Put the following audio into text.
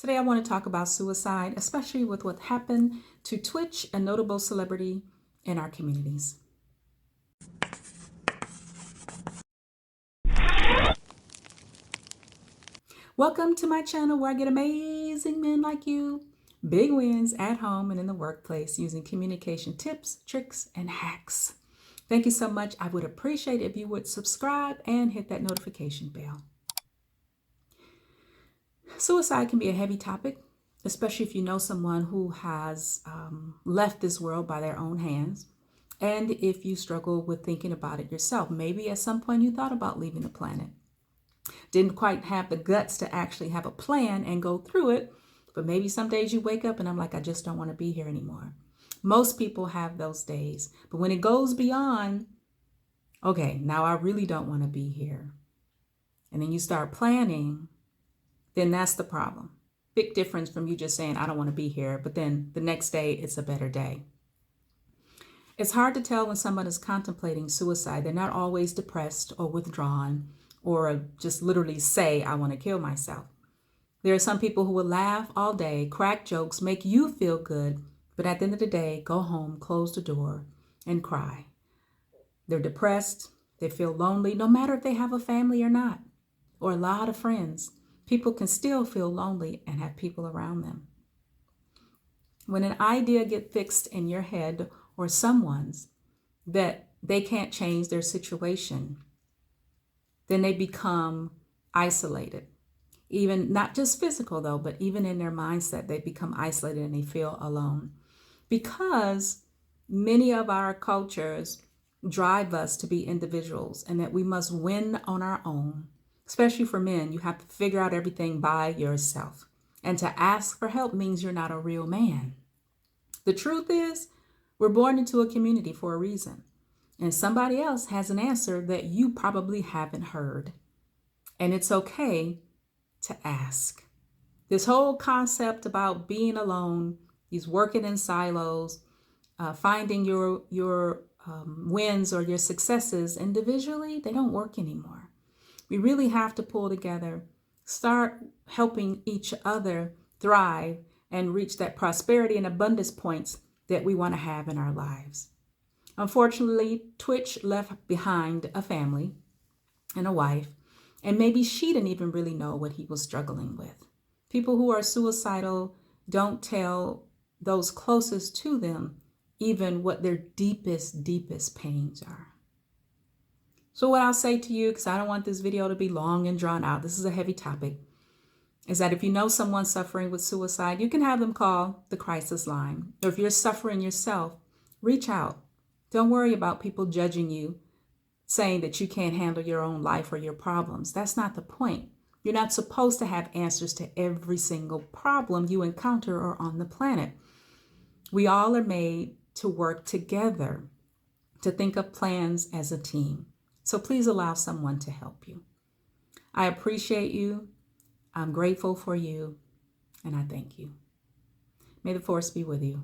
Today I want to talk about suicide, especially with what happened to Twitch, a notable celebrity in our communities. Welcome to my channel where I get amazing men like you, big wins at home and in the workplace using communication tips, tricks, and hacks. Thank you so much. I would appreciate it if you would subscribe and hit that notification bell. Suicide can be a heavy topic, especially if you know someone who has left this world by their own hands. And if you struggle with thinking about it yourself, maybe at some point you thought about leaving the planet. Didn't quite have the guts to actually have a plan and go through it, but maybe some days you wake up and I'm like, I just don't want to be here anymore. Most people have those days, but when it goes beyond, okay, now I really don't want to be here, and then you start planning, then that's the problem. Big difference from you just saying, I don't want to be here, but then the next day it's a better day. It's hard to tell when someone is contemplating suicide. They're not always depressed or withdrawn or just literally say, I want to kill myself. There are some people who will laugh all day, crack jokes, make you feel good, but at the end of the day, go home, close the door, and cry. They're depressed. They feel lonely, no matter if they have a family or not, or a lot of friends. People can still feel lonely and have people around them. When an idea gets fixed in your head or someone's that they can't change their situation, then they become isolated. Even not just physical though, but even in their mindset, they become isolated and they feel alone. Because many of our cultures drive us to be individuals and that we must win on our own. Especially for men, you have to figure out everything by yourself. And to ask for help means you're not a real man. The truth is, we're born into a community for a reason. And somebody else has an answer that you probably haven't heard. And it's okay to ask. This whole concept about being alone, these working in silos, finding your wins or your successes individually, they don't work anymore. We really have to pull together, start helping each other thrive and reach that prosperity and abundance points that we want to have in our lives. Unfortunately, Twitch left behind a family and a wife, and maybe she didn't even really know what he was struggling with. People who are suicidal don't tell those closest to them even what their deepest pains are. So what I'll say to you, because I don't want this video to be long and drawn out, this is a heavy topic, is that if you know someone suffering with suicide, you can have them call the crisis line. Or if you're suffering yourself, reach out. Don't worry about people judging you, saying that you can't handle your own life or your problems. That's not the point. You're not supposed to have answers to every single problem you encounter or on the planet. We all are made to work together, to think of plans as a team. So please allow someone to help you. I appreciate you. I'm grateful for you. And I thank you. May the force be with you.